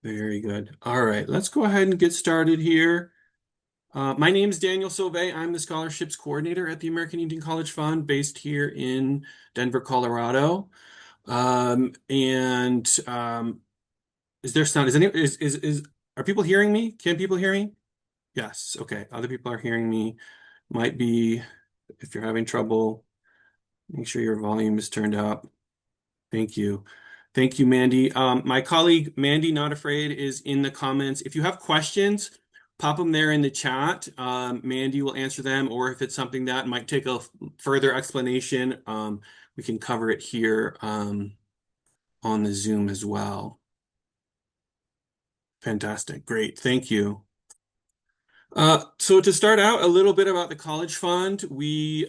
Very good. All right, let's go ahead and get started here. My name is Daniel Sauvé. I'm the scholarships coordinator at the American Indian College Fund based here in Denver, Colorado. And is there sound? Is any is are people hearing me? Can people hear me? Yes. Okay. Other people are hearing me. Might be if you're having trouble, make sure your volume is turned up. Thank you. Thank you, Mandy. My colleague, Mandy Not Afraid, is in the comments. If you have questions, pop them there in the chat. Mandy will answer them, or if it's something that might take a further explanation, we can cover it here on the Zoom as well. Fantastic. Great. Thank you. So to start out, a little bit about the College Fund. We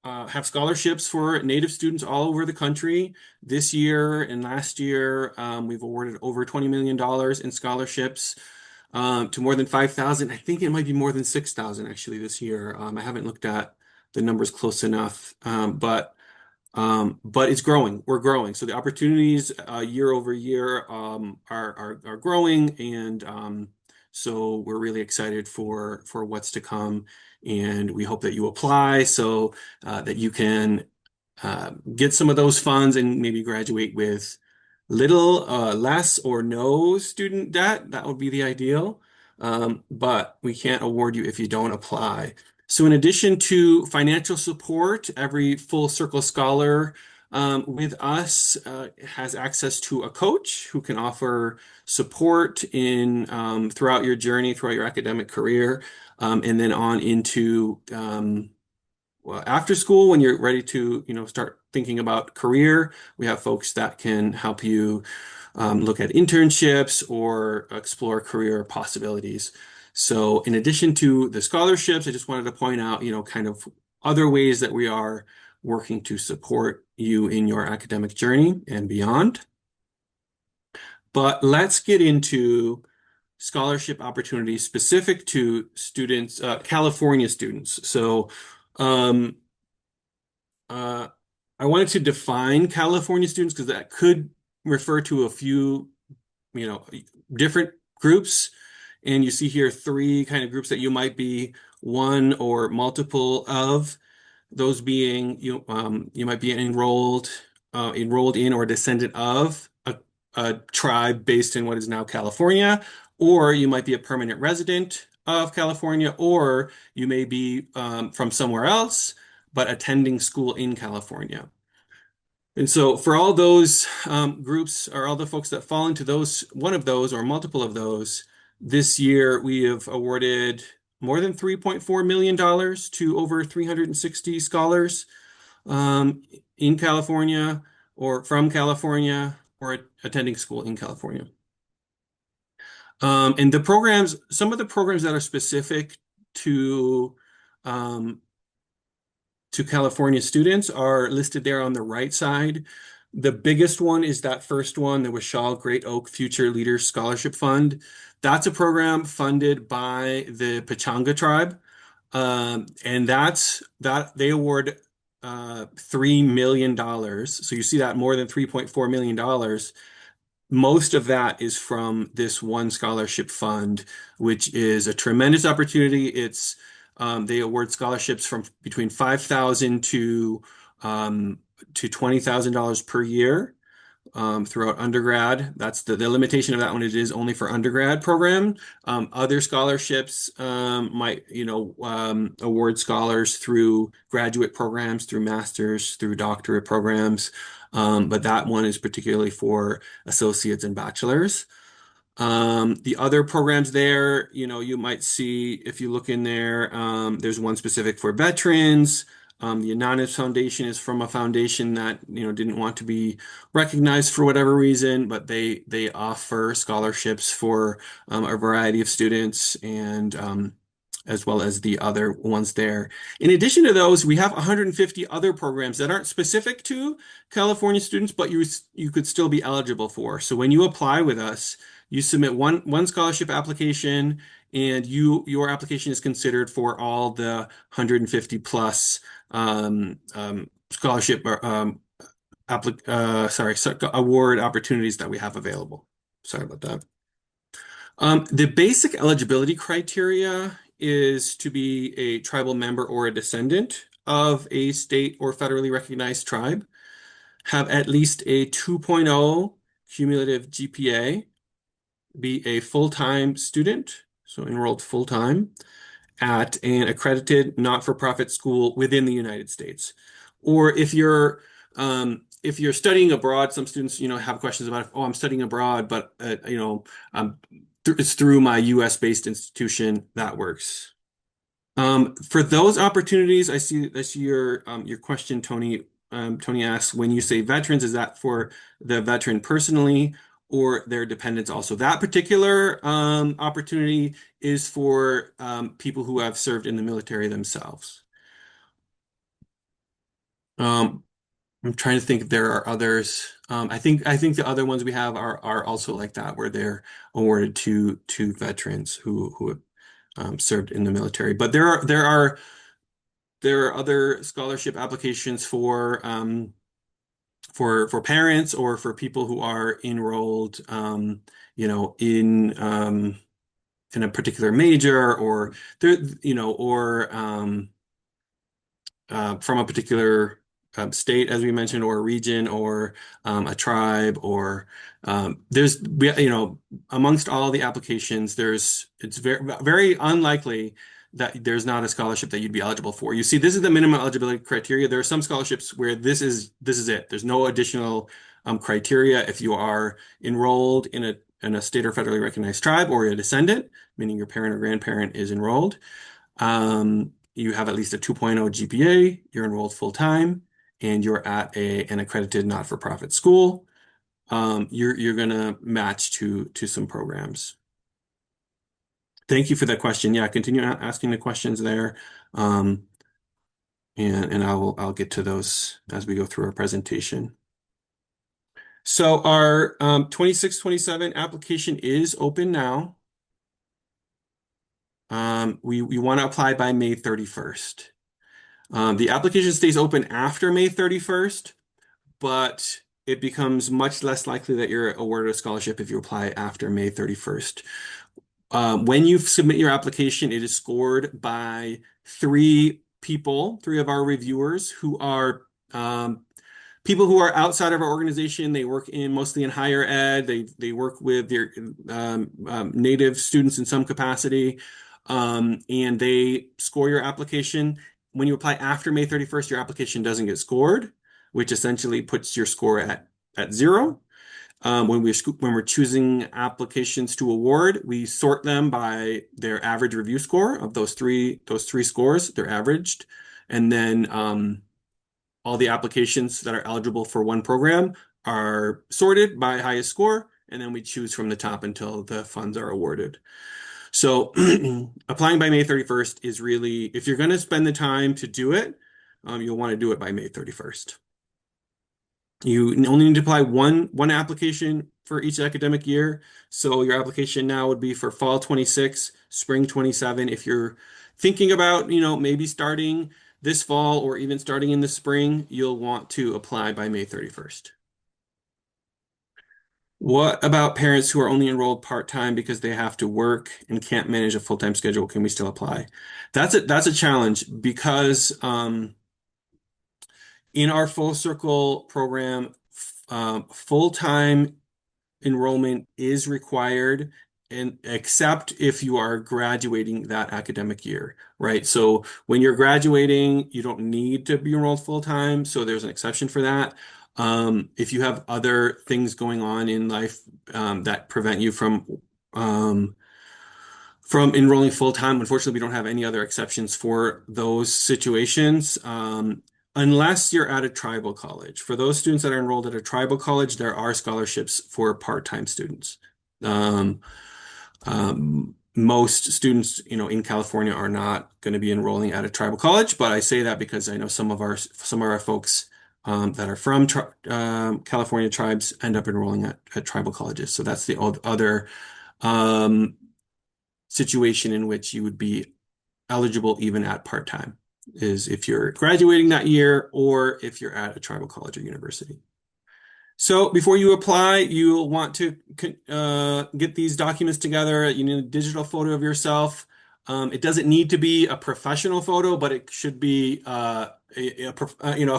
have scholarships for Native students all over the country. This year and last year, we've awarded over $20 million in scholarships to more than 5,000. I think it might be more than 6,000 actually this year. I haven't looked at the numbers close enough, but it's growing. We're growing. So the opportunities year over year are growing, and so we're really excited for what's to come. And we hope that you apply so that you can get some of those funds and maybe graduate with little less or no student debt. That would be the ideal. But we can't award you if you don't apply. So in addition to financial support, every Full Circle Scholar with us has access to a coach who can offer support in throughout your journey, throughout your academic career, and then on into well, after school when you're ready to, start thinking about career. We have folks that can help you look at internships or explore career possibilities. So in addition to the scholarships, I just wanted to point out, kind of other ways that we are working to support you in your academic journey and beyond. But let's get into scholarship opportunities specific to students, California students. So um, uh, I wanted to define California students because that could refer to a few, you know, different groups. And you see here three kind of groups that you might be one or multiple of. Those being you might be enrolled in or a descendant of a tribe based in what is now California, or you might be a permanent resident of California, or you may be from somewhere else but attending school in California. And so for all those groups or all the folks that fall into those, one of those or multiple of those, this year we have awarded more than $3.4 million to over 360 scholars in California or from California or attending school in California. And the programs, some of the programs that are specific to um, to California students are listed there on the right side. The biggest one is that first one, the Wishal Great Oak Future Leaders Scholarship Fund. That's a program funded by the Pechanga tribe. And that they award $3 million. So you see that more than $3.4 million. Most of that is from this one scholarship fund, which is a tremendous opportunity. It's they award scholarships from between $5,000 to $20,000 per year throughout undergrad. That's the limitation of that one. It is only for undergrad program. Other scholarships might, award scholars through graduate programs, through masters, through doctorate programs. But that one is particularly for associates and bachelors. The other programs there, you might see if you look in there, there's one specific for veterans. The Anonymous Foundation is from a foundation that, didn't want to be recognized for whatever reason, but they offer scholarships for a variety of students and as well as the other ones there. In addition to those, we have 150 other programs that aren't specific to California students, but you could still be eligible for. So when you apply with us, you submit one scholarship application, and your application is considered for all the 150 plus scholarship or award opportunities that we have available. Sorry about that. The basic eligibility criteria is to be a tribal member or a descendant of a state or federally recognized tribe, have at least a 2.0 cumulative GPA, be a full-time student, so enrolled full-time, at an accredited not-for-profit school within the United States. Or if you're studying abroad, some students, have questions about, oh, I'm studying abroad, but it's through my US-based institution, that works. For those opportunities, I see your question, Tony. Tony asks, when you say veterans, is that for the veteran personally or their dependents also? That particular opportunity is for people who have served in the military themselves. Um, I'm trying to think if there are others. I think the other ones we have are also like that, where they're awarded to veterans who have served in the military. But there are other scholarship applications for parents or for people who are enrolled, you know, in um, in a particular major or there, from a particular state, as we mentioned, or a region, or a tribe, or amongst all the applications, it's very unlikely that there's not a scholarship that you'd be eligible for. You see, this is the minimum eligibility criteria. There are some scholarships where this is it. There's no additional criteria. If you are enrolled in a state or federally recognized tribe, or a descendant, meaning your parent or grandparent is enrolled, you have at least a 2.0 GPA, you're enrolled full time, and you're at an accredited not-for-profit school, you're gonna match to some programs. Thank you for that question. Yeah, continue asking the questions there. Um, and I'll get to those as we go through our presentation. So our 26-27 application is open now. We want to apply by May 31st. The application stays open after May 31st, but it becomes much less likely that you're awarded a scholarship if you apply after May 31st. When you submit your application, it is scored by three of our reviewers who are people who are outside of our organization. They work mostly in higher ed. They work with their native students in some capacity, and they score your application. When you apply after May 31st, your application doesn't get scored, which essentially puts your score at zero. When we're choosing applications to award, we sort them by their average review score of those three scores. They're averaged, and then all the applications that are eligible for one program are sorted by highest score, and then we choose from the top until the funds are awarded. So applying by May 31st is really, if you're going to spend the time to do it, you'll want to do it by May 31st. You only need to apply one application for each academic year. So your application now would be for fall 26, spring 27. If you're thinking about, maybe starting this fall or even starting in the spring, you'll want to apply by May 31st. What about parents who are only enrolled part-time because they have to work and can't manage a full-time schedule? Can we still apply? That's a challenge because in our Full Circle program, full-time enrollment is required, and except if you are graduating that academic year, right? So when you're graduating, you don't need to be enrolled full-time, so there's an exception for that. If you have other things going on in life that prevent you from enrolling full-time, unfortunately, we don't have any other exceptions for those situations. Unless you're at a tribal college. For those students that are enrolled at a tribal college, there are scholarships for part-time students. Most students, in California are not going to be enrolling at a tribal college, but I say that because I know some of our folks that are from California tribes end up enrolling at tribal colleges. So that's the other situation in which you would be eligible even at part-time, is if you're graduating that year or if you're at a tribal college or university. So before you apply, you'll want to get these documents together. You need a digital photo of yourself. It doesn't need to be a professional photo, but it should be a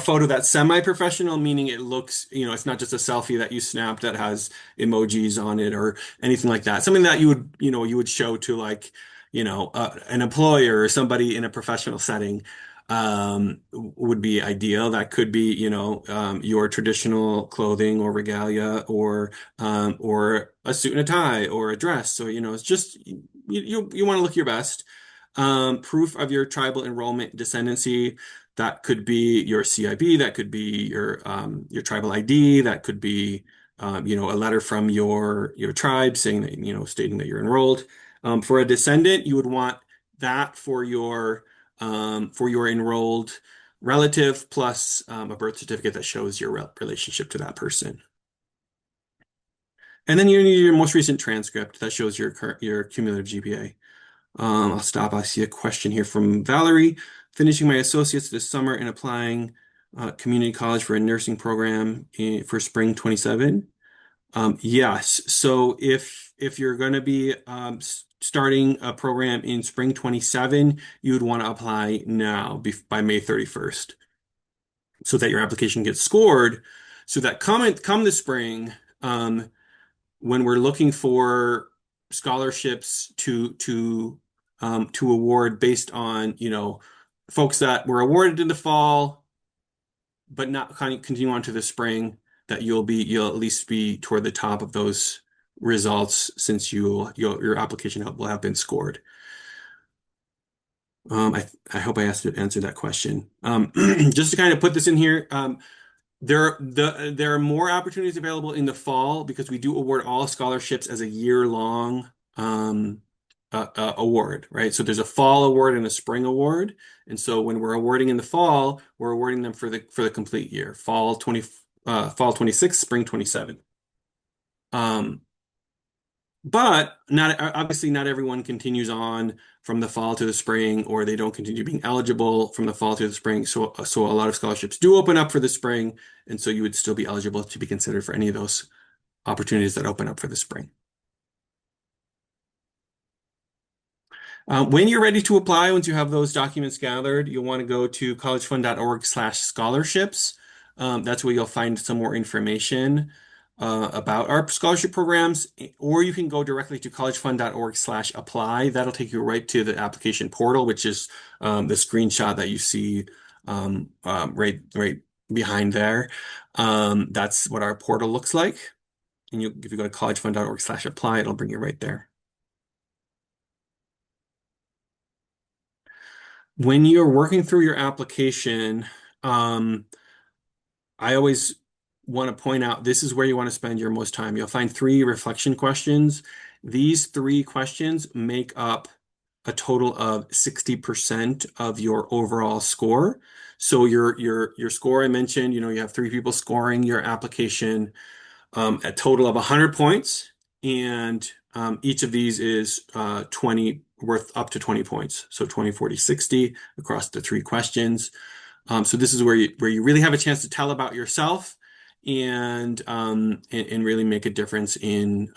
photo that's semi-professional, meaning it looks, it's not just a selfie that you snap that has emojis on it or anything like that. Something that you would show to like, an employer or somebody in a professional setting would be ideal. That could be, your traditional clothing or regalia or a suit and a tie or a dress. So, it's just you want to look your best. Proof of your tribal enrollment descendancy. That could be your CIB, that could be your tribal ID, that could be a letter from your tribe saying that, stating that you're enrolled. For a descendant, you would want that for your enrolled relative plus a birth certificate that shows your relationship to that person. And then you need your most recent transcript that shows your cumulative GPA. I'll stop. I see a question here from Valerie. Finishing my associates this summer and applying community college for a nursing program for spring 27. Yes. So if you're going to be starting a program in spring 27, you would want to apply now by May 31st so that your application gets scored. So that come the spring, when we're looking for scholarships to award based on, folks that were awarded in the fall but not kind of continue on to the spring, that you'll at least be toward the top of those results since your application will have been scored. I hope I answered that question. Just to kind of put this in here, there are more opportunities available in the fall because we do award all scholarships as a year-long award, right? So there's a fall award and a spring award, and so when we're awarding in the fall, we're awarding them for the complete year, fall 26, spring 27. Um, but not obviously not everyone continues on from the fall to the spring, or they don't continue being eligible from the fall to the spring. So a lot of scholarships do open up for the spring, and so you would still be eligible to be considered for any of those opportunities that open up for the spring. When you're ready to apply, once you have those documents gathered, you'll want to go to collegefund.org/scholarships. That's where you'll find some more information about our scholarship programs, or you can go directly to collegefund.org/apply. That'll take you right to the application portal, which is the screenshot that you see right behind there. That's what our portal looks like. And if you go to collegefund.org/apply, it'll bring you right there. When you're working through your application, I always want to point out this is where you want to spend your most time. You'll find 3 reflection questions. These 3 questions make up a total of 60% of your overall score. So your score I mentioned, you have 3 people scoring your application, a total of 100 points, and each of these is 20 worth up to 20 points. So 20, 40, 60 across the 3 questions. So this is where you really have a chance to tell about yourself and really make a difference in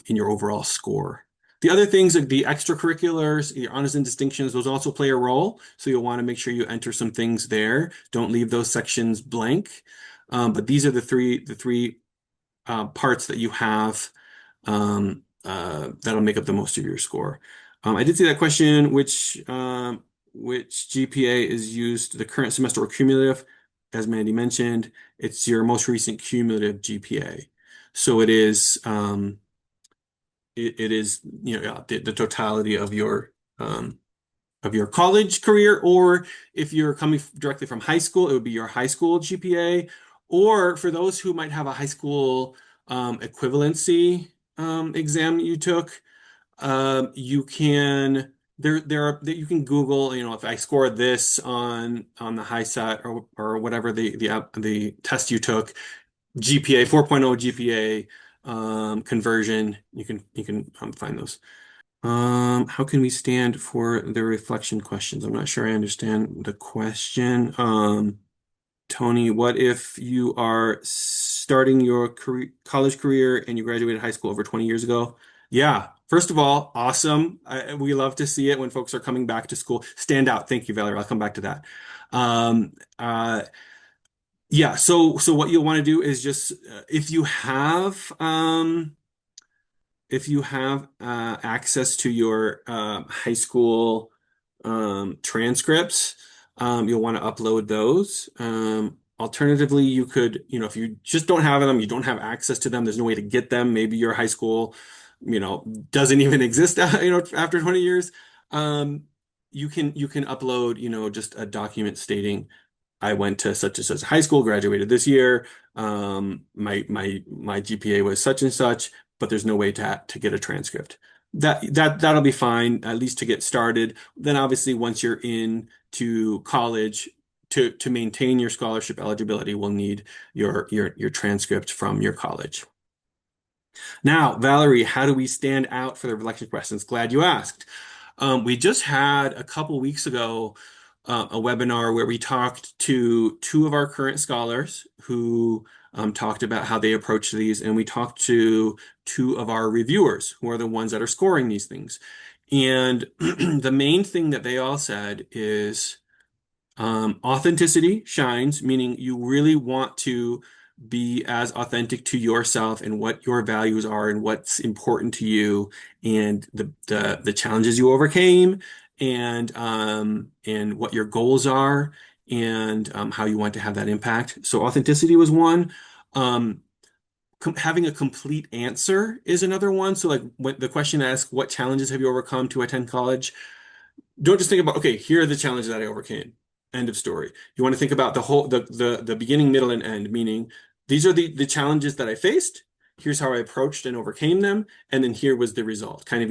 your overall score. The other things like the extracurriculars, your honors and distinctions, those also play a role. So you'll want to make sure you enter some things there. Don't leave those sections blank. But these are the three parts that you have that'll make up the most of your score. I did see that question, which GPA is used the current semester or cumulative. As Mandy mentioned, it's your most recent cumulative GPA. So it is the totality of your college career, or if you're coming directly from high school, it would be your high school GPA. Or for those who might have a high school equivalency exam you took, you can you can Google, if I scored this on the high set or whatever the test you took, GPA 4.0 GPA conversion, you can find those. How can we stand for the reflection questions? I'm not sure I understand the question. Tony, what if you are starting your college career and you graduated high school over 20 years ago. Yeah. First of all, awesome. We love to see it when folks are coming back to school. Stand out. Thank you, Valerie. I'll come back to that. Um, uh, yeah. So what you'll want to do is just if you have access to your high school transcripts, you'll want to upload those. Alternatively, you could, if you just don't have them, you don't have access to them, there's no way to get them. Maybe your high school, doesn't even exist, after 20 years. Um, you can upload, just a document stating I went to such and such high school, graduated this year. My GPA was such and such, but there's no way to get a transcript. That'll be fine, at least to get started. Then obviously once you're in to college, to maintain your scholarship eligibility, we'll need your transcript from your college. Now, Valerie, how do we stand out for the reflection questions? Glad you asked. We just had a couple weeks ago a webinar where we talked to two of our current scholars who talked about how they approach these, and we talked to two of our reviewers who are the ones that are scoring these things. And the main thing that they all said is authenticity shines, meaning you really want to be as authentic to yourself and what your values are and what's important to you and the challenges you overcame and what your goals are and how you want to have that impact. So authenticity was one. Having a complete answer is another one. So like when the question asks, what challenges have you overcome to attend college? Don't just think about, okay, here are the challenges that I overcame. End of story. You want to think about the whole, the beginning, middle, and end, meaning these are the challenges that I faced. Here's how I approached and overcame them. And then here was the result. Kind of,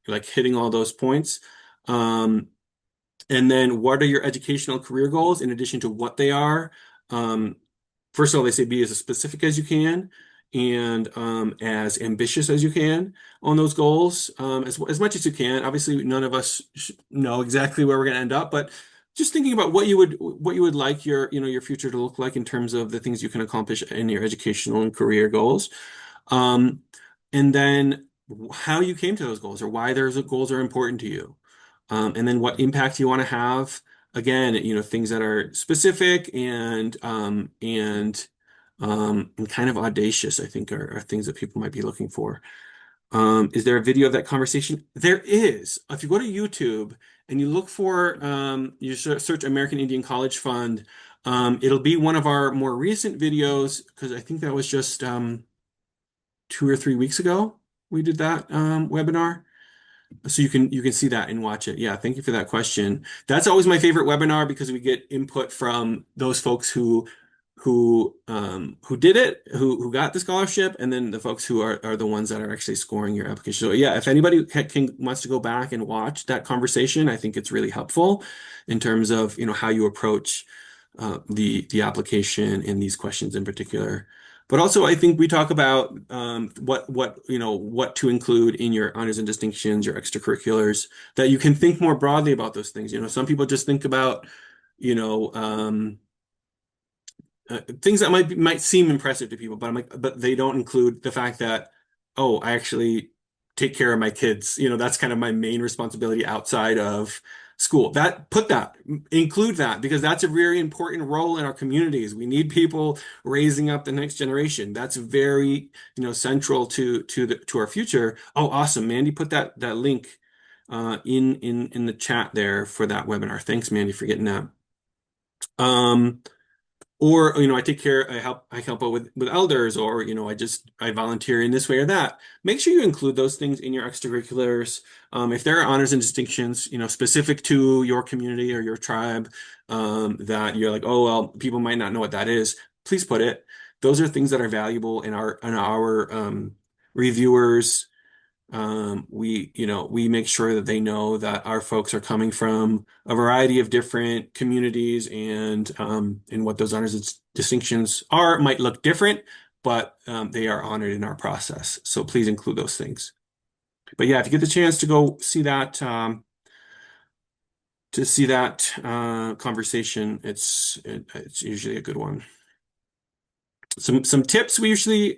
like hitting all those points. Um, and then what are your educational career goals in addition to what they are? Um, First of all, they say be as specific as you can and as ambitious as you can on those goals, as much as you can. Obviously, none of us know exactly where we're going to end up, but just thinking about what you would like your future to look like in terms of the things you can accomplish in your educational and career goals. Um, and then how you came to those goals or why those goals are important to you. And then what impact you want to have. Again, things that are specific and kind of audacious, I think are things that people might be looking for. Is there a video of that conversation? There is. If you go to YouTube and you look for, you search American Indian College Fund, it'll be one of our more recent videos because I think that was just 2 or 3 weeks ago we did that webinar. So you can see that and watch it. Yeah, thank you for that question. That's always my favorite webinar because we get input from those folks who did it, who got the scholarship, and then the folks who are the ones that are actually scoring your application. So yeah, if anybody wants to go back and watch that conversation, I think it's really helpful in terms of how you approach the application and these questions in particular. But also, I think we talk about what to include in your honors and distinctions, your extracurriculars, that you can think more broadly about those things. Some people just think about, you know, things that might seem impressive to people, but but they don't include the fact that, oh, I actually take care of my kids. That's kind of my main responsibility outside of school. Include that because that's a very important role in our communities. We need people raising up the next generation. That's very, central to our future. Oh, awesome. Mandy put that link in the chat there for that webinar. Thanks, Mandy, for getting that. Or, I help out with elders, or, I volunteer in this way or that. Make sure you include those things in your extracurriculars. If there are honors and distinctions, specific to your community or your tribe, that you're like, oh, well, people might not know what that is, please put it. Those are things that are valuable in our reviewers. We make sure that they know that our folks are coming from a variety of different communities and what those honors and distinctions are might look different, but they are honored in our process. So please include those things. But yeah, if you get the chance to go see that conversation, it's usually a good one. Some tips we usually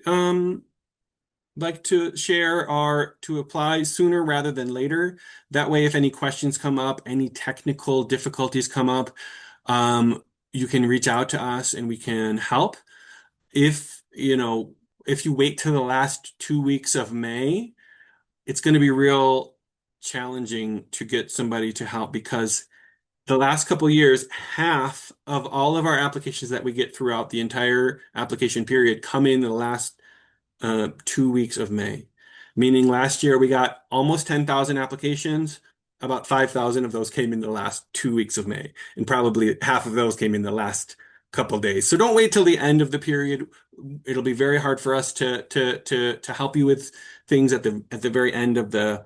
like to share are to apply sooner rather than later. That way, if any questions come up, any technical difficulties come up, um, you can reach out to us and we can help. If, if you wait till the last 2 weeks of May, it's going to be real challenging to get somebody to help because the last couple of years, half of all of our applications that we get throughout the entire application period come in the last 2 weeks of May. Meaning last year we got almost 10,000 applications. About 5,000 of those came in the last 2 weeks of May, and probably half of those came in the last couple days. So don't wait till the end of the period. It'll be very hard for us to help you with things at the very end of the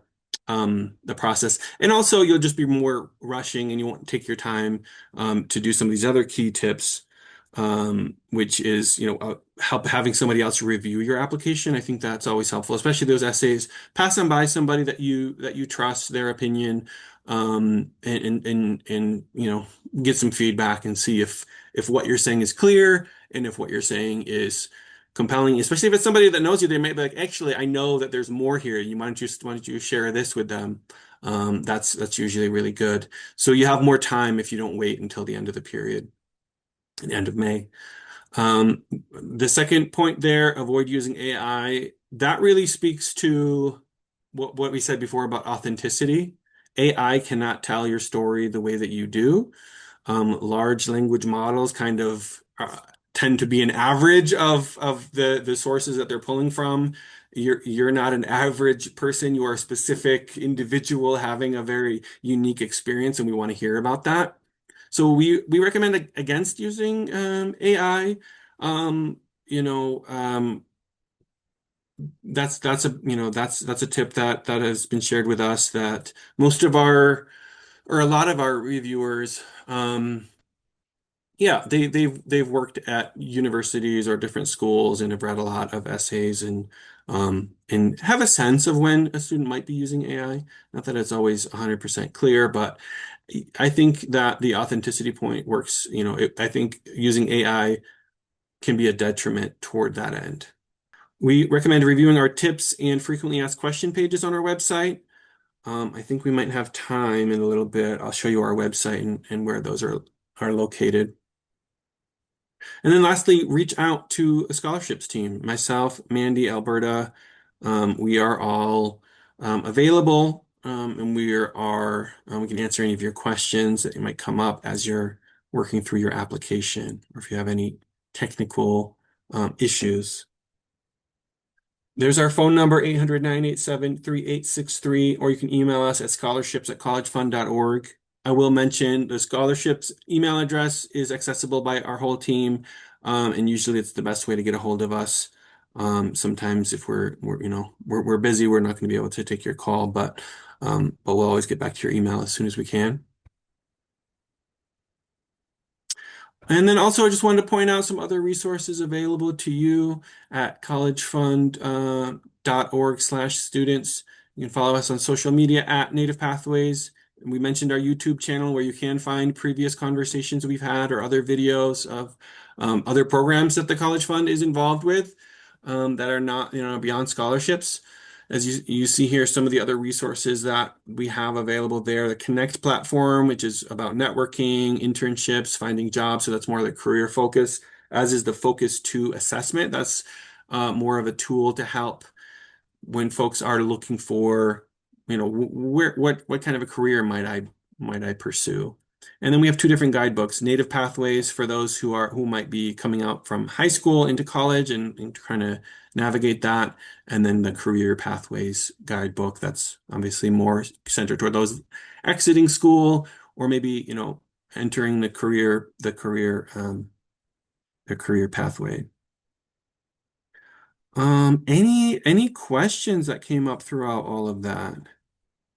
process. And also you'll just be more rushing and you won't take your time to do some of these other key tips, which is, help having somebody else review your application. I think that's always helpful, especially those essays. Pass them by somebody that you trust their opinion, and get some feedback and see if what you're saying is clear and if what you're saying is compelling. Especially if it's somebody that knows you, they might be like, actually, I know that there's more here. Why don't you share this with them? That's usually really good. So you have more time if you don't wait until the end of the period, the end of May. The second point there, avoid using AI, that really speaks to what we said before about authenticity. AI cannot tell your story the way that you do. Large language models kind of tend to be an average of the sources that they're pulling from. You're not an average person. You are a specific individual having a very unique experience, and we want to hear about that. So we recommend against using AI. Um, you know, that's a tip that has been shared with us that most of our or a lot of our reviewers, yeah, they've worked at universities or different schools and have read a lot of essays and have a sense of when a student might be using AI. Not that it's always 100% clear, but I think that the authenticity point works. I think using AI can be a detriment toward that end. We recommend reviewing our tips and frequently asked question pages on our website. I think we might have time in a little bit. I'll show you our website and where those are located. And then lastly, reach out to a scholarships team. Myself, Mandy, Alberta, we are all available, and we can answer any of your questions that might come up as you're working through your application, or if you have any technical issues. There's our phone number, 800-987-3863, or you can email us at scholarships@collegefund.org. I will mention the scholarships email address is accessible by our whole team, and usually it's the best way to get a hold of us. Sometimes if we're busy, we're not going to be able to take your call, but we'll always get back to your email as soon as we can. And then also, I just wanted to point out some other resources available to you at collegefund.org/students. You can follow us on social media at Native Pathways. And we mentioned our YouTube channel where you can find previous conversations we've had or other videos of other programs that the College Fund is involved with, that are not, beyond scholarships. As you see here, some of the other resources that we have available there, the Connect platform, which is about networking, internships, finding jobs. So that's more the career focus, as is the Focus 2 assessment. That's more of a tool to help when folks are looking for, what kind of a career might I pursue? And then we have two different guidebooks, Native Pathways for those who might be coming out from high school into college and trying to navigate that, and then the Career Pathways guidebook that's obviously more centered toward those exiting school or maybe, entering the career pathway. Any questions that came up throughout all of that?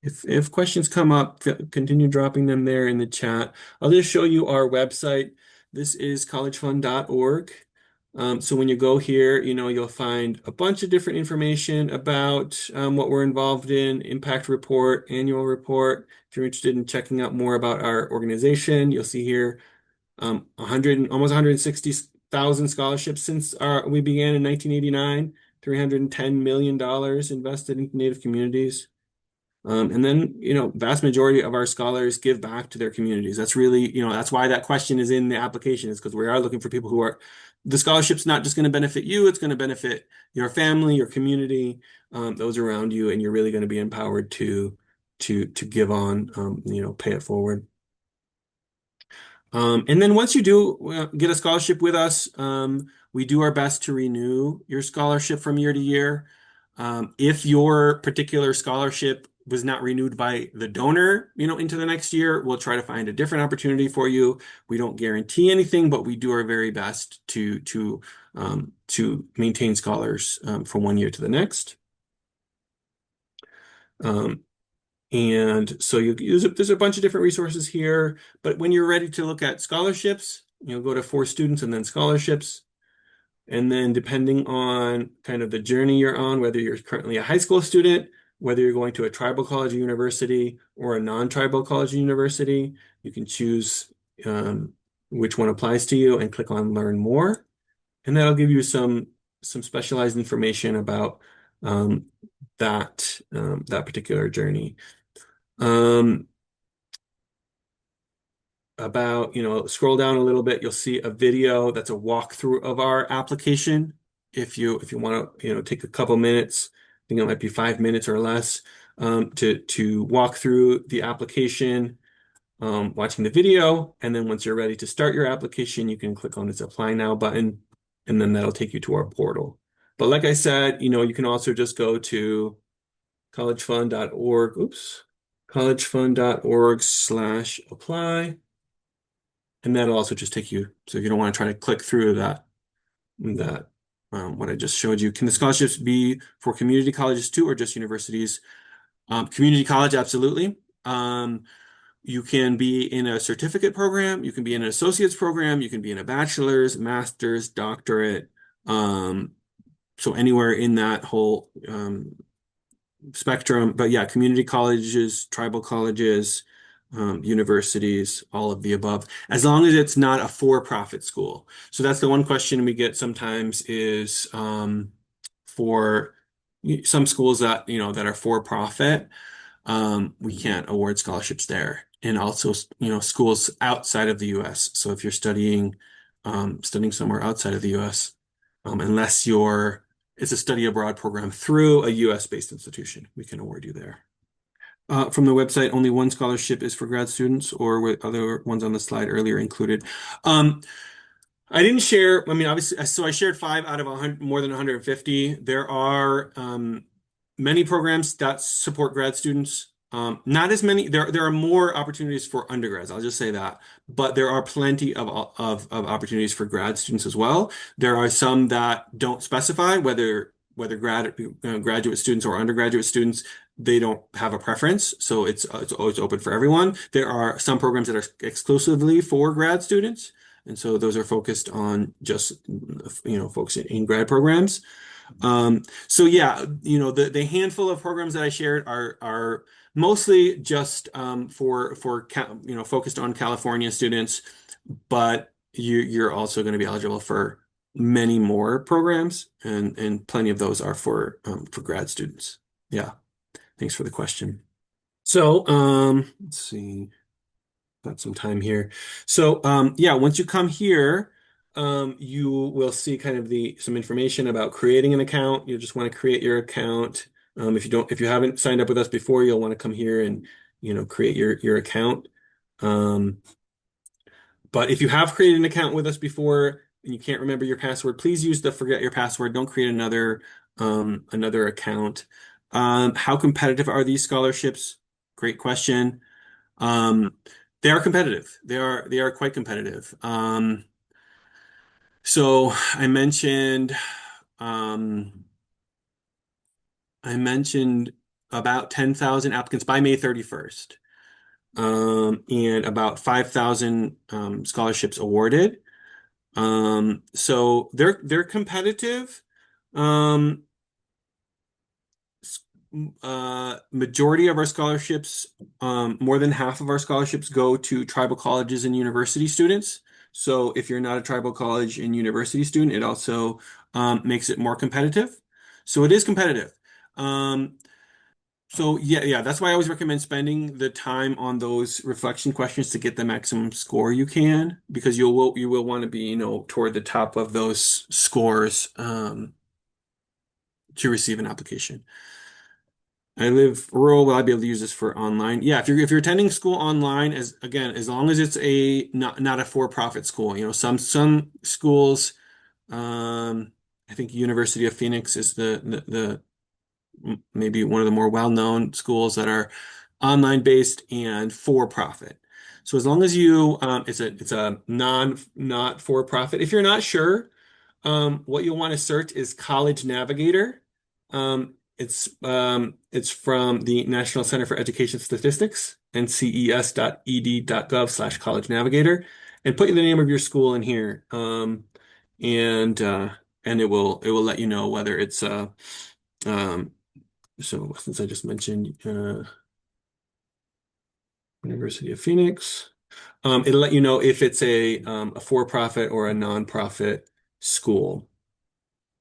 If questions come up, continue dropping them there in the chat. I'll just show you our website. This is collegefund.org. So when you go here, you'll find a bunch of different information about what we're involved in, impact report, annual report. If you're interested in checking out more about our organization, you'll see here almost 160 100,000 scholarships since we began in 1989, $310 million invested in Native communities. And then, vast majority of our scholars give back to their communities. That's really, that's why that question is in the application, is because we are looking for people who are, the scholarship's not just going to benefit you, it's going to benefit your family, your community, those around you, and you're really going to be empowered to give on, pay it forward. And then once you do get a scholarship with us, we do our best to renew your scholarship from year to year. If your particular scholarship was not renewed by the donor, into the next year, we'll try to find a different opportunity for you. We don't guarantee anything, but we do our very best to maintain scholars from one year to the next. Um, and so there's a bunch of different resources here, but when you're ready to look at scholarships, go to for students and then scholarships. And then depending on kind of the journey you're on, whether you're currently a high school student, whether you're going to a tribal college or university or a non-tribal college or university, you can choose which one applies to you and click on Learn More. And that'll give you some specialized information about that particular journey. Scroll down a little bit, you'll see a video that's a walkthrough of our application. If you want to, take a couple minutes, I think it might be 5 minutes or less, to walk through the application, watching the video, and then once you're ready to start your application, you can click on this Apply Now button, and then that'll take you to our portal. But like I said, you can also just go to collegefund.org, collegefund.org/apply. And that'll also just take you, so if you don't want to try to click through that what I just showed you. Can the scholarships be for community colleges too, or just universities? Community college, absolutely. You can be in a certificate program, you can be in an associate's program, you can be in a bachelor's, master's, doctorate. So anywhere in that whole spectrum. But yeah, community colleges, tribal colleges, universities, all of the above, as long as it's not a for-profit school. So that's the one question we get sometimes is for some schools that, that are for-profit, we can't award scholarships there. And also, schools outside of the US. So if you're studying somewhere outside of the US, unless it's a study abroad program through a US-based institution, we can award you there. From the website, only one scholarship is for grad students, or were other ones on the slide earlier included? I didn't share, obviously, so I shared 5 out of more than 150. There are many programs that support grad students. Not as many. There are more opportunities for undergrads. I'll just say that, but there are plenty of opportunities for grad students as well. There are some that don't specify whether graduate students or undergraduate students. They don't have a preference, so it's always open for everyone. There are some programs that are exclusively for grad students, and so those are focused on just folks in grad programs. So yeah, the handful of programs that I shared are mostly just for focused on California students, but you're also going to be eligible for many more programs, and plenty of those are for grad students. Yeah, thanks for the question. So let's see, got some time here. So yeah, once you come here, you will see kind of some information about creating an account. You just want to create your account. If you haven't signed up with us before, you'll want to come here and create your account. But if you have created an account with us before and you can't remember your password, please use the forget your password. Don't create another account. How competitive are these scholarships? Great question. They are competitive. They are quite competitive. So I mentioned about 10,000 applicants by May 31st, and about 5,000 scholarships awarded. So they're competitive. Majority of our scholarships, more than half of our scholarships go to tribal colleges and university students. So if you're not a tribal college and university student, it also makes it more competitive. So it is competitive. Um, so yeah, that's why I always recommend spending the time on those reflection questions to get the maximum score you can, because you will want to be, toward the top of those scores to receive an application. I live rural. Will I be able to use this for online? Yeah, if you're attending school online, as long as it's a not a for-profit school, some schools, I think University of Phoenix is maybe one of the more well-known schools that are online based and for-profit. So as long as it's a not for-profit. If you're not sure, what you'll want to search is College Navigator. It's from the National Center for Education Statistics, nces.ed.gov/college navigator, and put the name of your school in here. And it will let you know whether it's um, so since I just mentioned University of Phoenix, it'll let you know if it's a for-profit or a nonprofit school.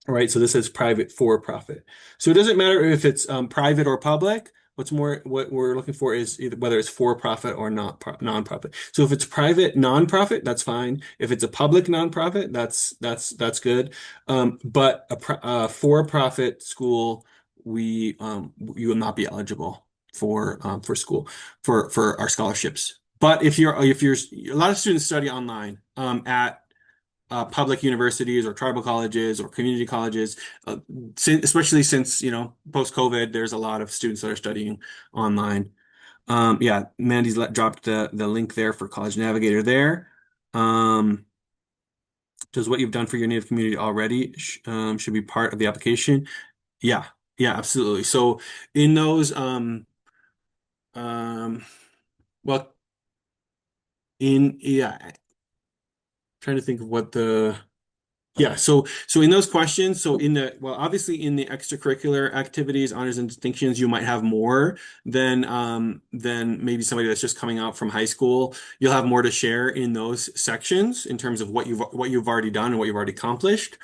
All right, so this is private for profit. So it doesn't matter if it's private or public. What we're looking for is either whether it's for profit or not nonprofit. So if it's private nonprofit, that's fine. If it's a public nonprofit, that's good. But for profit school, you will not be eligible for school for our scholarships. But if you're a lot of students study online at public universities or tribal colleges or community colleges, especially since, post-COVID, there's a lot of students that are studying online. Yeah, Mandy's dropped the link there for College Navigator there. Um, does what you've done for your Native community already should be part of the application? Yeah, yeah, absolutely. So in those, um, well, yeah, trying to think of what the Yeah, so in those questions, obviously in the extracurricular activities, honors and distinctions, you might have more than maybe somebody that's just coming out from high school. You'll have more to share in those sections in terms of what you've already done and what you've already accomplished.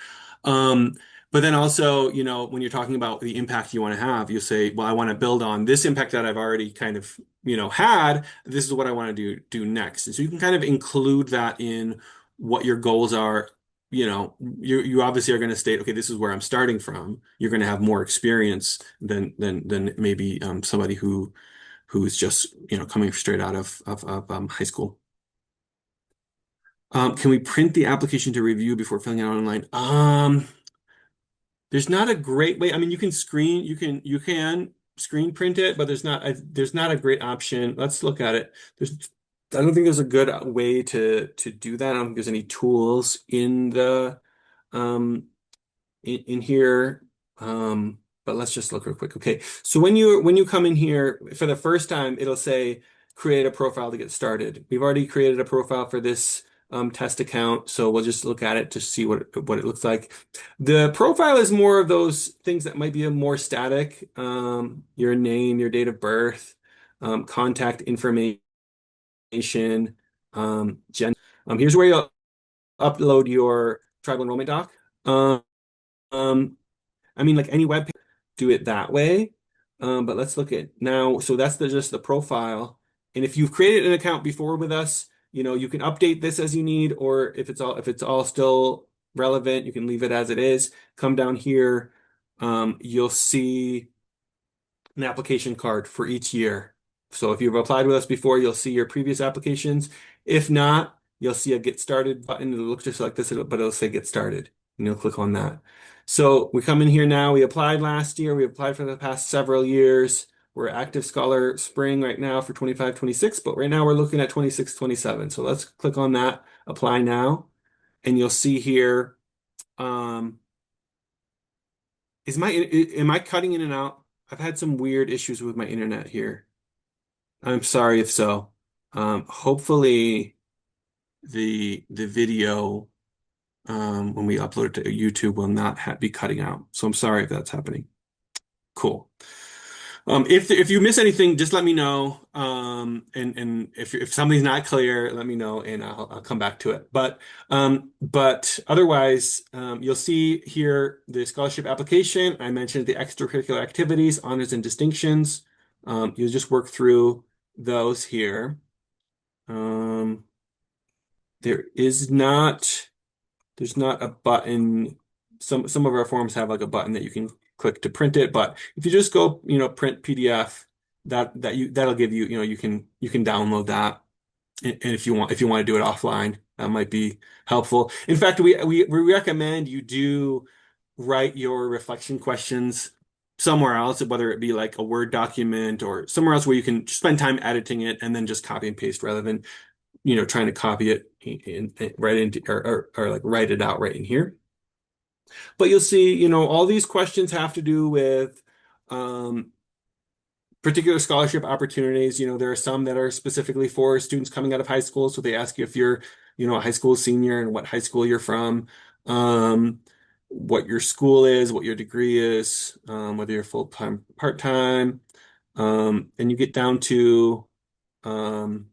Um, but then also, when you're talking about the impact you want to have, you'll say, well, I want to build on this impact that I've already kind of, had. This is what I want to do next. And so you can kind of include that in what your goals are. You obviously are going to state, okay, this is where I'm starting from. You're going to have more experience than maybe somebody who's just coming straight out of high school. Can we print the application to review before filling it out online? There's not a great way. I mean, you can screen print it, but there's not a great option. Let's look at it. I don't think there's a good way to do that. I don't think there's any tools um in here. But let's just look real quick. Okay. So when you come in here for the first time, it'll say create a profile to get started. We've already created a profile for this test account, so we'll just look at it to see what it looks like. The profile is more of those things that might be a more static. Your name, your date of birth, contact information, here's where you'll upload your tribal enrollment doc. Um, I mean, like any web page, do it that way. But let's look at now. So that's just the profile. And if you've created an account before with us, you can update this as you need, or if it's all still relevant, you can leave it as it is. Come down here. You'll see an application card for each year. So if you've applied with us before, you'll see your previous applications. If not, you'll see a get started button. It'll look just like this, but it'll say get started, and you'll click on that. So we come in here now. We applied last year. We applied for the past several years. We're active scholar spring right now for 25, 26, but right now we're looking at 26, 27. So let's click on that, apply now, and you'll see here, um, am I cutting in and out? I've had some weird issues with my internet here. I'm sorry if so. Hopefully the video when we upload it to YouTube will not be cutting out. So I'm sorry if that's happening. Cool. If you miss anything, just let me know. And if something's not clear, let me know, and I'll come back to it. But otherwise, you'll see here the scholarship application. I mentioned the extracurricular activities, honors and distinctions. You'll just work through those here. Um, there is not. There's not a button. Some of our forms have like a button that you can click to print it, but if you just go, print PDF, that'll give you, you can download that. And if you want to do it offline, that might be helpful. In fact, we recommend you do write your reflection questions somewhere else, whether it be like a Word document or somewhere else where you can spend time editing it and then just copy and paste rather than trying to copy it right into or like write it out right in here. But you'll see, all these questions have to do with um, particular scholarship opportunities. There are some that are specifically for students coming out of high school. So they ask you if you're, a high school senior and what high school you're from, what your school is, what your degree is, whether you're full-time, part-time. And you get down to um,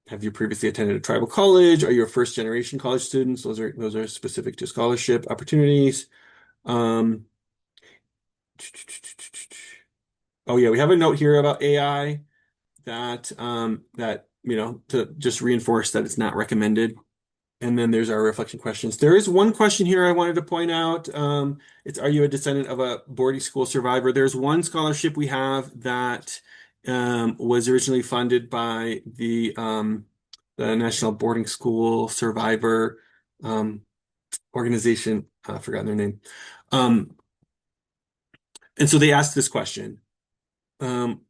have you previously attended a tribal college? Are you a first generation college students? Those are specific to scholarship opportunities. Um, oh yeah, we have a note here about AI that to just reinforce that it's not recommended. And then there's our reflection questions. There is one question here I wanted to point out. It's, are you a descendant of a boarding school survivor? There's one scholarship we have that was originally funded by the National Boarding School Survivor um, organization. I've forgotten their name. Um, and so they asked this question. Um,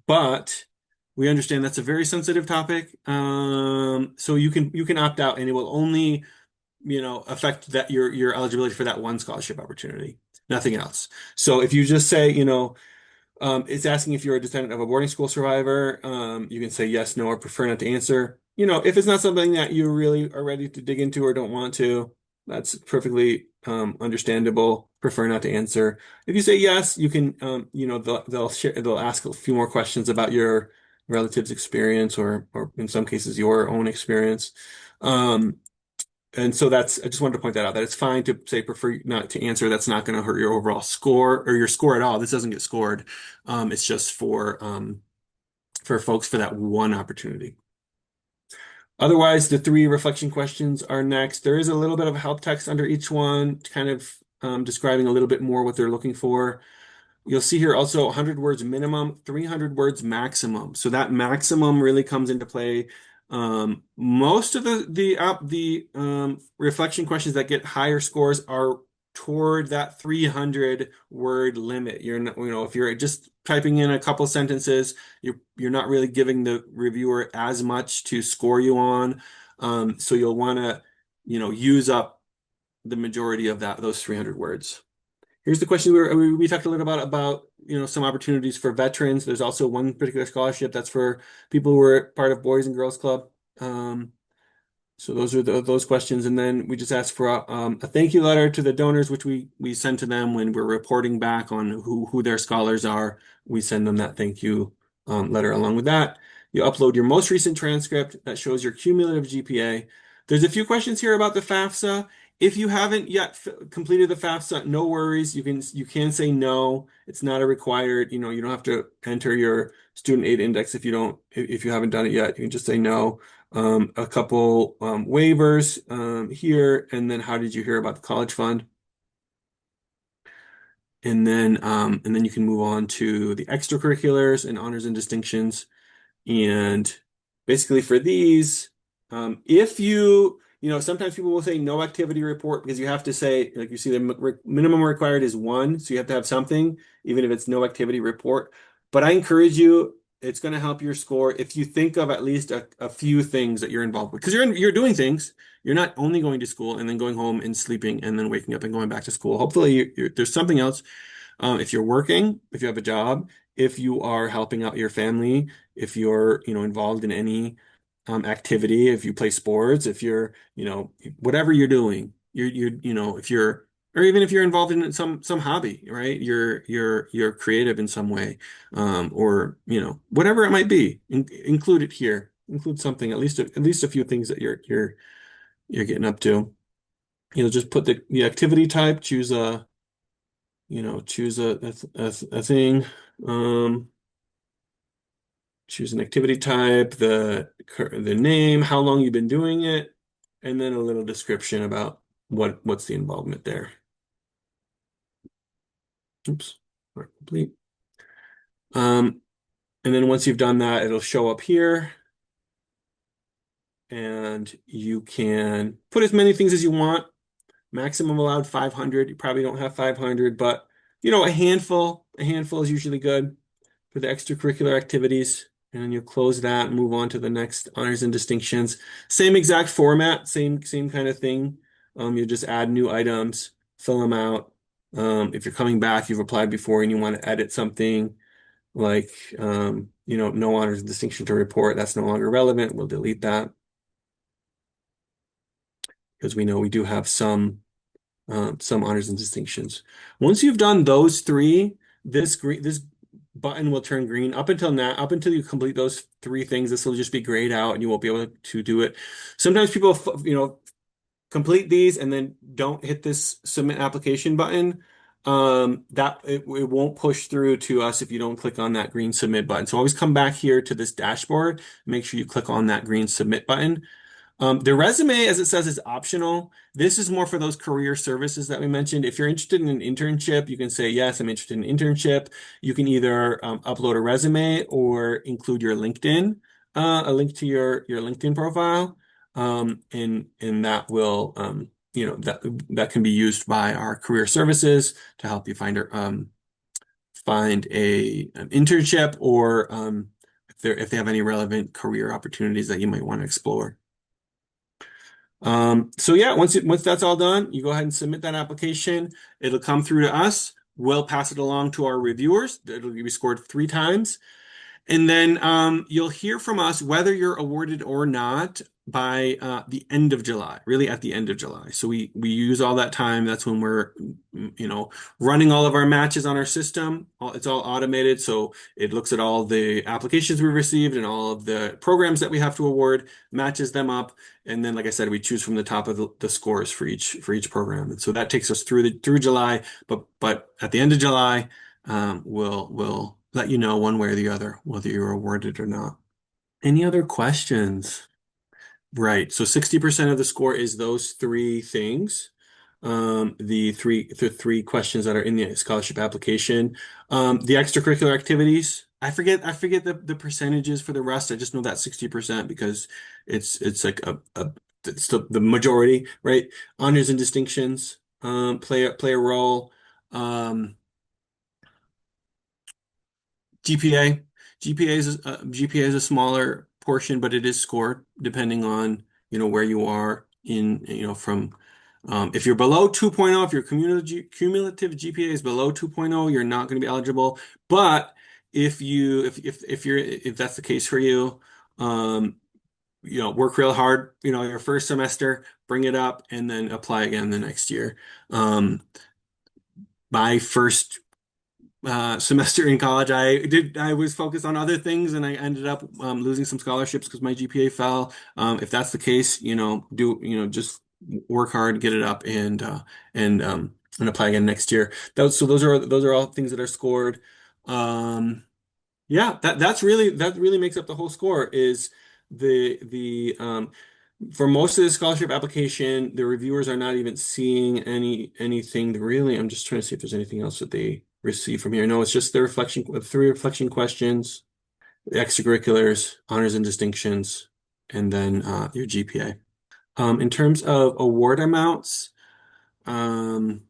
but we understand that's a very sensitive topic. So you can opt out, and it will only affect that your eligibility for that one scholarship opportunity, nothing else. So if you just say, it's asking if you're a descendant of a boarding school survivor. You can say yes, no, or prefer not to answer. If it's not something that you really are ready to dig into or don't want to, that's perfectly understandable. Prefer not to answer. If you say yes, you can, they'll ask a few more questions about your relative's experience or in some cases your own experience. Um, and so I just wanted to point that out, that it's fine to say prefer not to answer. That's not going to hurt your overall score or your score at all. This doesn't get scored. It's just for folks for that one opportunity. Otherwise, the three reflection questions are next. There is a little bit of help text under each one, kind of describing a little bit more what they're looking for. You'll see here also 100 words minimum, 300 words maximum. So that maximum really comes into play. Most of the reflection questions that get higher scores are toward that 300 word limit. You're not, if you're just typing in a couple sentences, you're not really giving the reviewer as much to score you on. So you'll want to, use up the majority of those 300 words. Here's the question we talked a little about some opportunities for veterans. There's also one particular scholarship that's for people who are part of Boys and Girls Club. So those are those questions, and then we just ask for a thank you letter to the donors, which we send to them when we're reporting back on who their scholars are. We send them that thank you letter along with that. You upload your most recent transcript that shows your cumulative GPA. There's a few questions here about the FAFSA. If you haven't yet completed the FAFSA, no worries. You can say no. It's not a required. You don't have to enter your student aid index if you haven't done it yet. You can just say no. A couple waivers here, and then how did you hear about the college fund? And then you can move on to the extracurriculars and honors and distinctions. And basically for these, if sometimes people will say no activity report because you have to say, like you see the minimum required is 1, so you have to have something, even if it's no activity report. But I encourage you, it's going to help your score if you think of at least a few things that you're involved with, because you're doing things. You're not only going to school and then going home and sleeping and then waking up and going back to school. Hopefully there's something else. If you're working, if you have a job, if you are helping out your family, if you're, involved in any activity, if you play sports, if you're, whatever you're doing, if you're or even if you're involved in some hobby, right? You're creative in some way, or whatever it might be. Include it here. Include something, at least a few things that you're getting up to. Just put the activity type, choose a thing, um, choose an activity type, the name, how long you've been doing it, and then a little description about what's the involvement there. Oops, not complete. Um, and then once you've done that, it'll show up here, and you can put as many things as you want. Maximum allowed 500. You probably don't have 500, but a handful is usually good for the extracurricular activities. And then you close that and move on to the next honors and distinctions. Same exact format, same kind of thing. You just add new items, fill them out. If you're coming back, you've applied before and you want to edit something like no honors and distinction to report, that's no longer relevant. We'll delete that because we know we do have some honors and distinctions. Once you've done those three, this button will turn green. Up until now, up until you complete those three things, this will just be grayed out and you won't be able to do it. Sometimes people, complete these and then don't hit this submit application button. That it won't push through to us if you don't click on that green submit button. So always come back here to this dashboard. Make sure you click on that green submit button. The resume, as it says, is optional. This is more for those career services that we mentioned. If you're interested in an internship, you can say, yes, I'm interested in an internship. You can either upload a resume or include your LinkedIn, a link to your LinkedIn profile. And that will, that can be used by our career services to help you find an internship or if they have any relevant career opportunities that you might want to explore. So yeah, once that's all done, you go ahead and submit that application. It'll come through to us. We'll pass it along to our reviewers. It'll be scored 3 times. And then you'll hear from us whether you're awarded or not by the end of July, really at the end of July. So we use all that time. That's when we're, running all of our matches on our system. It's all automated. So it looks at all the applications we received and all of the programs that we have to award, matches them up. And then, like I said, we choose from the top of the scores for each program. And so that takes us through July. But at the end of July, we'll let you know one way or the other whether you're awarded or not. Any other questions? Right. So 60% of the score is those three things. The three questions that are in the scholarship application. The extracurricular activities. I forget the percentages for the rest. I just know that 60% because it's like it's the majority, right? Honors and distinctions play a role. Um, GPA. GPA is a smaller portion, but it is scored depending on, where you are in, from if you're below 2.0, if your cumulative GPA is below 2.0, you're not going to be eligible. But if that's the case for you, work real hard, your first semester, bring it up, and then apply again the next year. My first semester in college, I was focused on other things and I ended up losing some scholarships because my GPA fell. If that's the case, just work hard, get it up, and apply again next year. Those are all things that are scored. Yeah, that really makes up the whole score is the for most of the scholarship application, the reviewers are not even seeing anything really. I'm just trying to see if there's anything else that they receive from here. No, it's just the 3 reflection questions, the extracurriculars, honors and distinctions, and then your GPA. In terms of award amounts, um,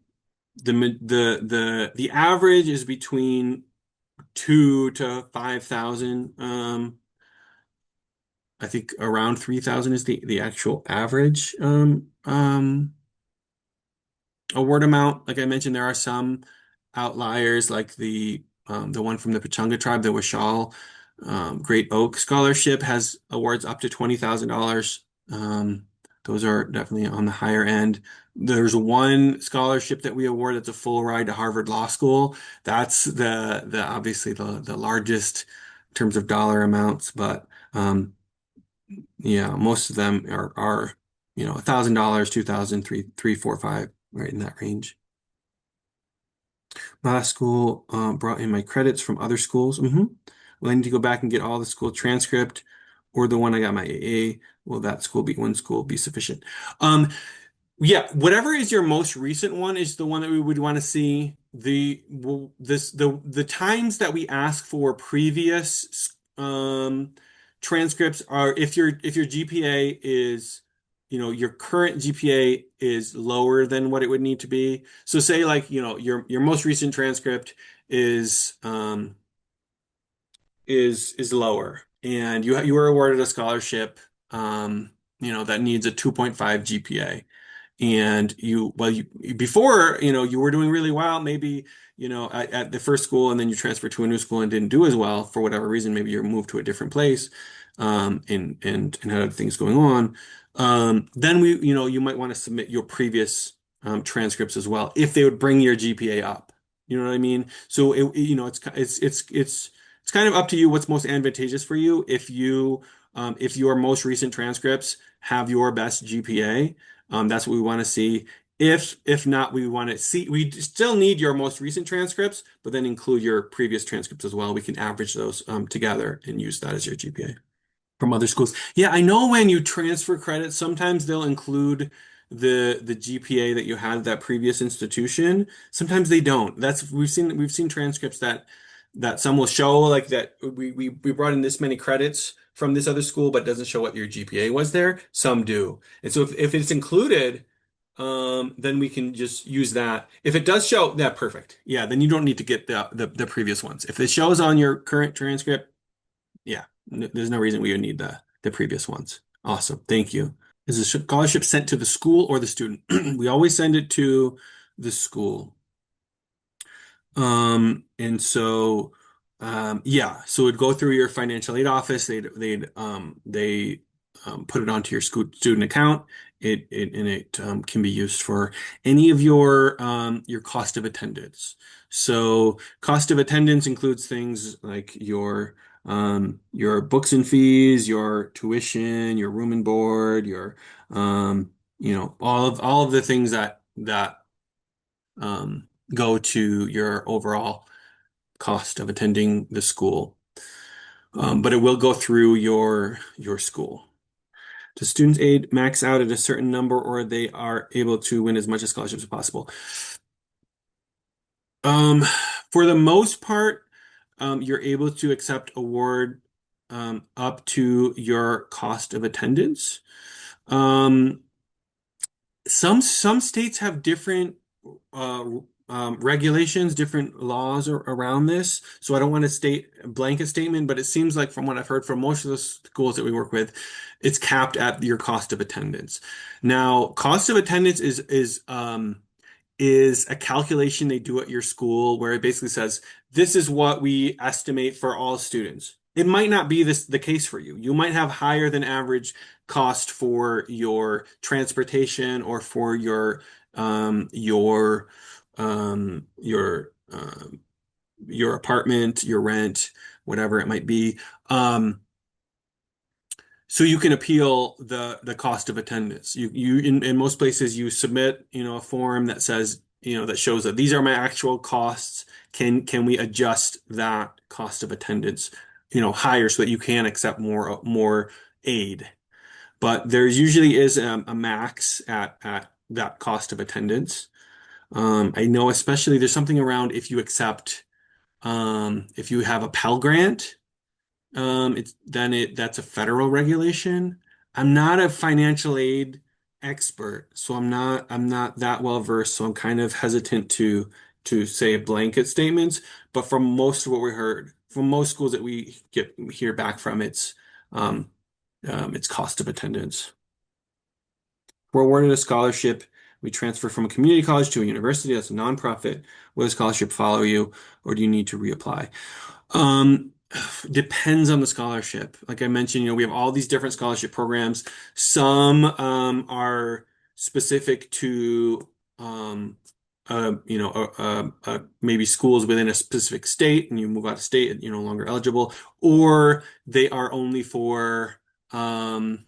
the average is between 2 to 5,000. I think around 3,000 is the actual average award amount. Like I mentioned, there are some outliers, like the one from the Pechanga tribe, the Washal Great Oak Scholarship has awards up to $20,000. those are definitely on the higher end. There's one scholarship that we award that's a full ride to Harvard Law School. That's the obviously the largest in terms of dollar amounts, but yeah, most of them are $1,000, 2,000, three, four, five, right in that range. Last school brought in my credits from other schools. Well, I need to go back and get all the school transcript or the one I got my AA. Will that school be one school be sufficient? Um, yeah, whatever is your most recent one is the one that we would want to see. The times that we ask for previous transcripts are if your GPA is, your current GPA is lower than what it would need to be. So say like, your most recent transcript is is lower and you were awarded a scholarship that needs a 2.5 GPA and you before you were doing really well maybe at the first school and then you transferred to a new school and didn't do as well for whatever reason maybe you moved to a different place and had other things going on then you might want to submit your previous transcripts as well if they would bring your GPA up, you know what I mean? So it's kind of up to you what's most advantageous for you if your most recent transcripts have your best GPA. That's what we want to see. If not, we still need your most recent transcripts, but then include your previous transcripts as well. We can average those together and use that as your GPA from other schools. Yeah, I know when you transfer credits, sometimes they'll include the GPA that you had at that previous institution. Sometimes they don't. That's we've seen transcripts that some will show like that we brought in this many credits from this other school, but doesn't show what your GPA was there. Some do. And so if it's included, then we can just use that. If it does show that, perfect. Yeah, then you don't need to get the previous ones. If it shows on your current transcript, yeah, there's no reason we would need the previous ones. Awesome. Thank you. Is the scholarship sent to the school or the student? We always send it to the school. And so, yeah, so it'd go through your financial aid office. They put it onto your student account. It can be used for any of your cost of attendance. So cost of attendance includes things like your books and fees, your tuition, your room and board, all of the things that go to your overall cost of attending the school. But it will go through your school. Does student aid max out at a certain number, or they are able to win as much as scholarships as possible? Um, for the most part, you're able to accept award up to your cost of attendance. Um, some states have different uh, regulations, different laws around this. So I don't want to state a blanket statement, but it seems like from what I've heard from most of the schools that we work with, it's capped at your cost of attendance. Now, cost of attendance is a calculation they do at your school where it basically says, this is what we estimate for all students. It might not be the case for you. You might have higher than average cost for your transportation or for your apartment, your rent, whatever it might be. So you can appeal the cost of attendance. You in most places you submit, a form that says, that shows that these are my actual costs. Can we adjust that cost of attendance, higher so that you can accept more aid? But there usually is a max at that cost of attendance. I know especially there's something around if you have a Pell Grant. That's a federal regulation. I'm not a financial aid expert, so I'm not that well versed, so I'm kind of hesitant to say blanket statements. But from most of what we heard, from most schools that we hear back from, it's cost of attendance. We're awarded a scholarship. We transfer from a community college to a university that's a nonprofit. Will the scholarship follow you, or do you need to reapply? Depends on the scholarship. Like I mentioned, we have all these different scholarship programs. Some are specific to maybe schools within a specific state, and you move out of state and you're no longer eligible, or they are only um,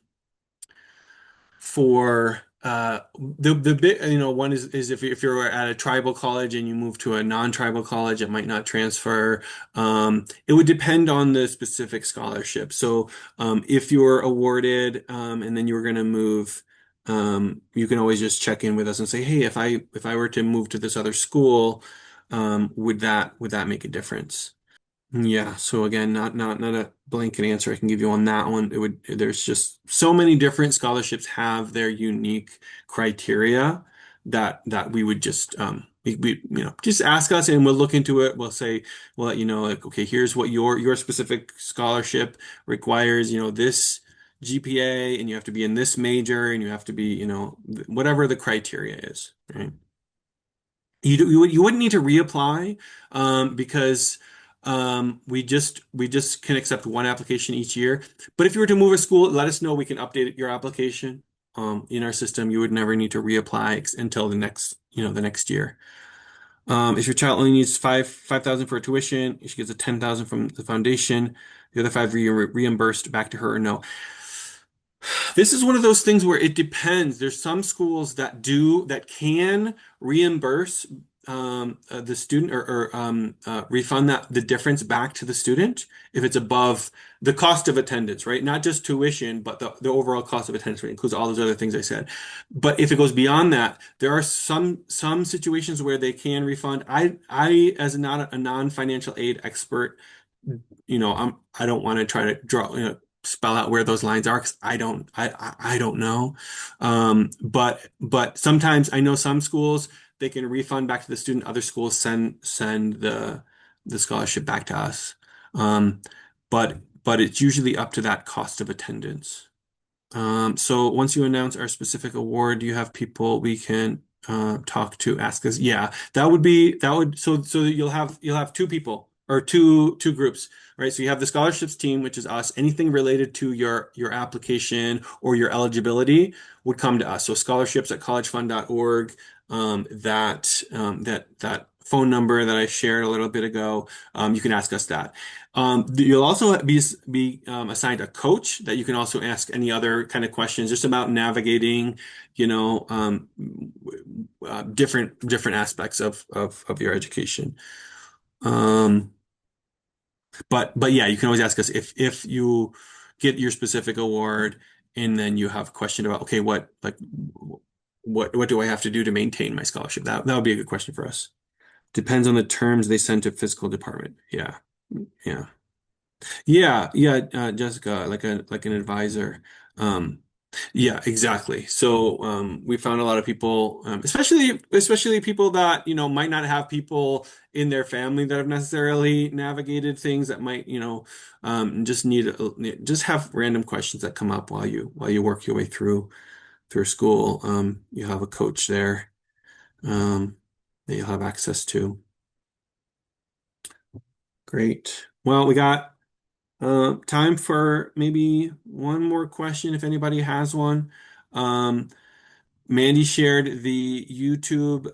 for the bit one is if you're at a tribal college and you move to a non-tribal college, it might not transfer. It would depend on the specific scholarship. So if you're awarded and then you were going to move, you can always just check in with us and say, hey, if I were to move to this other school, would that make a difference? Yeah, so again, not a blanket answer I can give you on that one. There's just so many different scholarships have their unique criteria that we would just just ask us and we'll look into it. We'll let you know, like, okay, here's what your specific scholarship requires, this GPA, and you have to be in this major, and you have to be, whatever the criteria is, right? You wouldn't need to reapply because we just can accept one application each year. But if you were to move a school, let us know. We can update your application in our system. You would never need to reapply until the next year. If your child only needs five thousand for tuition, she gets a 10,000 from the foundation. The other five reimbursed back to her or no. This is one of those things where it depends. There's some schools that can reimburse the student or refund the difference back to the student if it's above the cost of attendance, right? Not just tuition, but the overall cost of attendance, right? Includes all those other things I said. But if it goes beyond that, there are some situations where they can refund. I as not a non-financial aid expert, I don't want to try to spell out where those lines are because I don't know. But sometimes I know some schools they can refund back to the student. Other schools send the scholarship back to us. Um, but it's usually up to that cost of attendance. So once you announce our specific award, you have people we can talk to, ask us. Yeah, so you'll have two people or two groups, right? So you have the scholarships team, which is us. Anything related to your application or your eligibility would come to us. So scholarships at collegefund.org. That phone number that I shared a little bit ago, you can ask us that. You'll also be assigned a coach that you can also ask any other kind of questions just about navigating, you know, um, different aspects of your education. Um, but yeah, you can always ask us if you get your specific award and then you have a question about, okay, what do I have to do to maintain my scholarship? That would be a good question for us. Depends on the terms they send to fiscal department. Yeah. Yeah. Yeah, Jessica, like an advisor. Um, yeah, exactly. So we found a lot of people, especially people that might not have people in their family that have necessarily navigated things that might just have random questions that come up while you work your way through school. You have a coach there that you'll have access to. Great. Well, we got time for maybe one more question if anybody has one. Um, Mandy shared the YouTube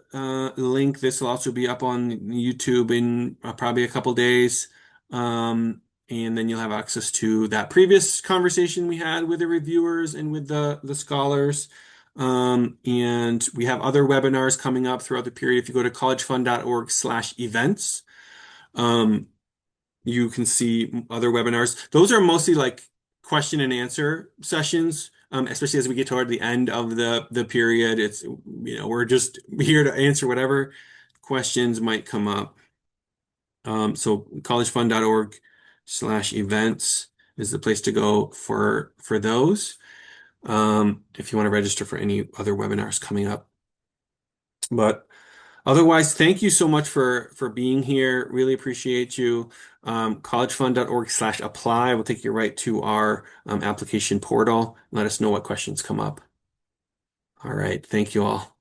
link. This will also be up on YouTube in probably a couple days. And then you'll have access to that previous conversation we had with the reviewers and with the scholars. And we have other webinars coming up throughout the period. If you go to collegefund.org/events, um, you can see other webinars. Those are mostly like question and answer sessions, especially as we get toward the end of the period. We're just here to answer whatever questions might come up. So collegefund.org/events is the place to go for those. If you want to register for any other webinars coming up. But otherwise, thank you so much for being here. Really appreciate you. Collegefund.org/apply will take you right to our application portal. Let us know what questions come up. All right. Thank you all.